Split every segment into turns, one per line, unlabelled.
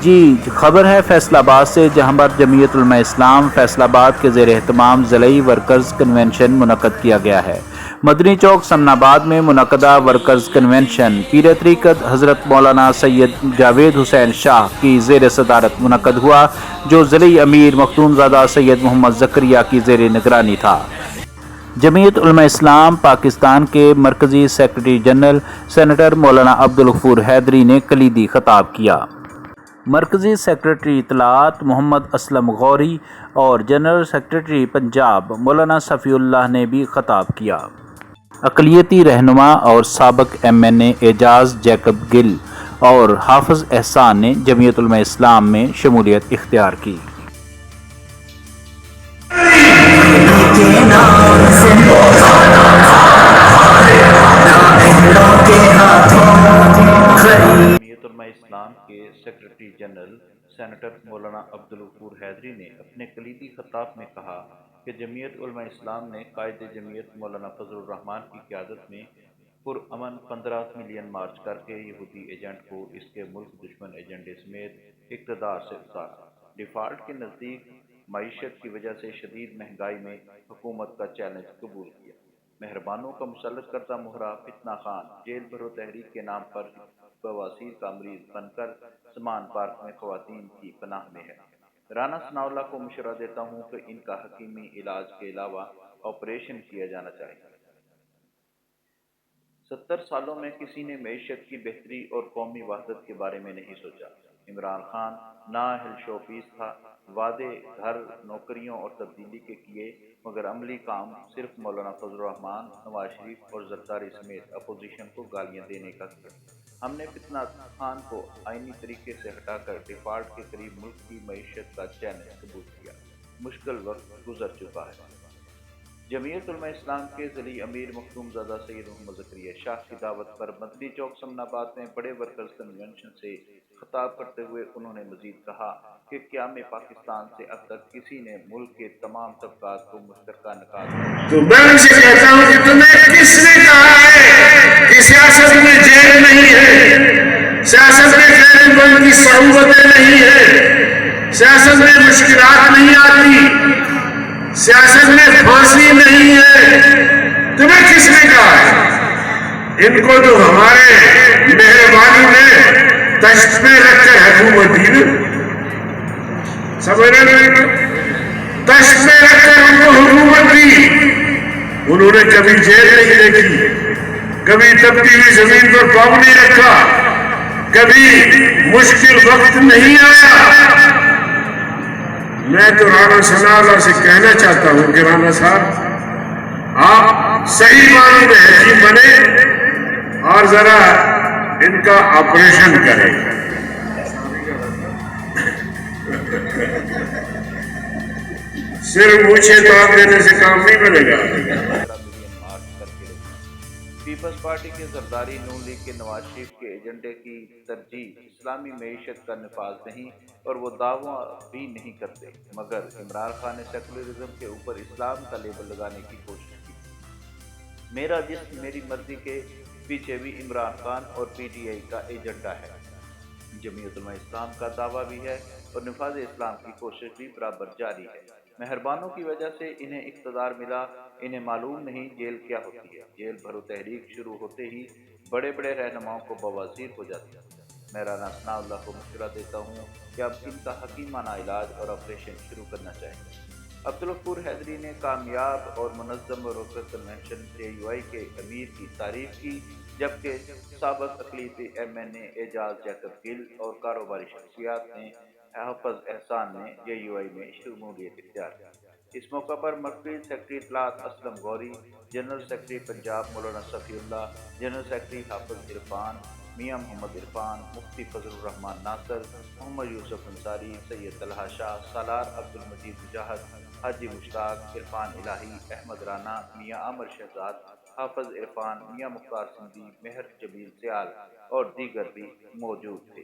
جی خبر ہے فیصل آباد سے، جہاں پر جمعیت علماء اسلام فیصل آباد کے زیر اہتمام ضلعی ورکرز کنونشن منعقد کیا گیا ہے۔ مدنی چوک سمن آباد میں منعقدہ ورکرز کنونشن پیر طریقت حضرت مولانا سید جاوید حسین شاہ کی زیر صدارت منعقد ہوا، جو ضلعی امیر مختوم زادہ سید محمد زکریا کی زیر نگرانی تھا۔ جمعیت علماء اسلام پاکستان کے مرکزی سیکرٹری جنرل سینیٹر مولانا عبدالغفور حیدری نے کلیدی خطاب کیا۔ مرکزی سیکرٹری اطلاعات محمد اسلم غوری اور جنرل سیکرٹری پنجاب مولانا صفی اللہ نے بھی خطاب کیا۔ اقلیتی رہنما اور سابق MNA اعجاز جیکب گل اور حافظ احسان نے جمعیت علماء اسلام میں شمولیت اختیار کی۔ جمعیت علماء اسلام کے سیکرٹری جنرل سینیٹر مولانا عبدالغفور حیدری نے اپنے کلیدی خطاب میں کہا کہ جمعیت علماء اسلام نے قائد جمعیت مولانا فضل الرحمان کی قیادت میں پرامن 15 ملین مارچ کر کے یہودی ایجنٹ کو اس کے ملک دشمن ایجنڈے سمیت اقتدار سے اتارا۔ ڈیفالٹ کے نزدیک معیشت کی وجہ سے شدید مہنگائی میں حکومت کا چیلنج قبول کیا۔ مہربانوں کا مسلط کردہ مہرہ فتنہ خان جیل بھرو تحریک کے نام پر بواسیر کا مریض بن کر سمان پارک میں خواتین کی پناہ میں ہے۔ رانا ثناء اللہ کو مشورہ دیتا ہوں کہ ان کا حکیمی علاج کے علاوہ آپریشن کیا جانا چاہیے۔ 70 سالوں میں کسی نے معیشت کی بہتری اور قومی وحدت کے بارے میں نہیں سوچا۔ عمران خان نااہل شو پیس تھا، وعدے گھر، نوکریوں اور تبدیلی کے کیے، مگر عملی کام صرف مولانا فضل الرحمان، نواز شریف اور زرداری سمیت اپوزیشن کو گالیاں دینے کا کیا۔ ہم نے فتنہ خان کو آئینی طریقے سے ہٹا کر ڈیفالٹ کے قریب ملک کی معیشت کا چیلنج قبول کیا۔ مشکل وقت گزر چکا ہے۔ جمعیت علماء اسلام کے ضلعی امیر مختوم زادہ سید محمد زکریا شاہ کی دعوت پر مدنی چوک سمن آباد میں بڑے ورکرز کنونشن سے خطاب کرتے ہوئے انہوں نے مزید کہا کہ قیام پاکستان سے اب تک کسی نے ملک کے تمام طبقات کو مشترکہ نکات پر
تو میں ان سے کہتا ہوں کہ تمہیں کس نے کہا ہے کہ سیاست میں جیل نہیں ہے، سیاست میں خیر بند کی صعوبتیں نہیں ہے، سیاست میں مشکلات نہیں آتی، سیاست میں پھانسی نہیں ہے؟ تمہیں کس نے کہا ہے؟ ان کو جو ہمارے مہربانی نے تشت میں رکھ کر حکومت دی نا، سمجھ رہے ہیں، تشت میں رکھ کر ان کو حکومت دی، انہوں نے کبھی جیل نہیں دیکھی، کبھی تپتی ہوئی زمین پر پاؤں نہیں رکھا، کبھی مشکل وقت نہیں آیا۔ میں تو رانا ثناء اللہ سے کہنا چاہتا ہوں کہ رانا صاحب آپ صحیح معنوں میں حکیم بنے اور ذرا ان کا آپریشن کریں۔ صرف مجھے کام دینے سے کام نہیں بنے گا۔
ملین مارچ کر کے رہی۔ پیپلز پارٹی کے زرداری نون لیگ کے نواز شریف کے ایجنڈے کی ترجیح اسلامی معیشت کا نفاذ نہیں اور وہ دعویٰ بھی نہیں کرتے، مگر عمران خان نے سیکولرزم کے اوپر اسلام کا لیبل لگانے کی کوشش کی۔ میرا جسم میری مرضی کے پیچھے بھی عمران خان اور PTI کا ایجنڈا ہے۔ جمعیت علماء اسلام کا دعویٰ بھی ہے اور نفاذ اسلام کی کوشش بھی برابر جاری ہے۔ مہربانوں کی وجہ سے انہیں اقتدار ملا، انہیں معلوم نہیں جیل کیا ہوتی ہے۔ جیل بھرو تحریک شروع ہوتے ہی بڑے بڑے رہنماؤں کو بواسیر ہو جاتی ہے۔ میں رانا ثناء اللہ کو مشورہ دیتا ہوں کہ اب ان کا حکیمانہ علاج اور آپریشن شروع کرنا چاہیے۔ عبدالغفور حیدری نے کامیاب اور منظم ورکرز کنونشن JUI کے امیر کی تعریف کی، جبکہ سابق اقلیتی MNA اعجاز جیکب گل اور کاروباری شخصیات نے حافظ احسان نے JUI میں شمولیت اختیار کی۔ اس موقع پر مرکزی سیکرٹری اطلاعات اسلم غوری، جنرل سیکرٹری پنجاب مولانا صفی اللہ، جنرل سیکرٹری حافظ عرفان، میاں محمد عرفان، مفتی فضل الرحمان ناصر، محمد یوسف انصاری، سید طلحہ شاہ، سالار عبد المجید مجاہد، حاجی مشتاق، عرفان الہی، احمد رانا، میاں عامر شہزاد، حافظ عرفان، میاں مختار سندھی، مہر جمیل سیال اور دیگر بھی موجود تھے۔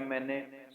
MNA,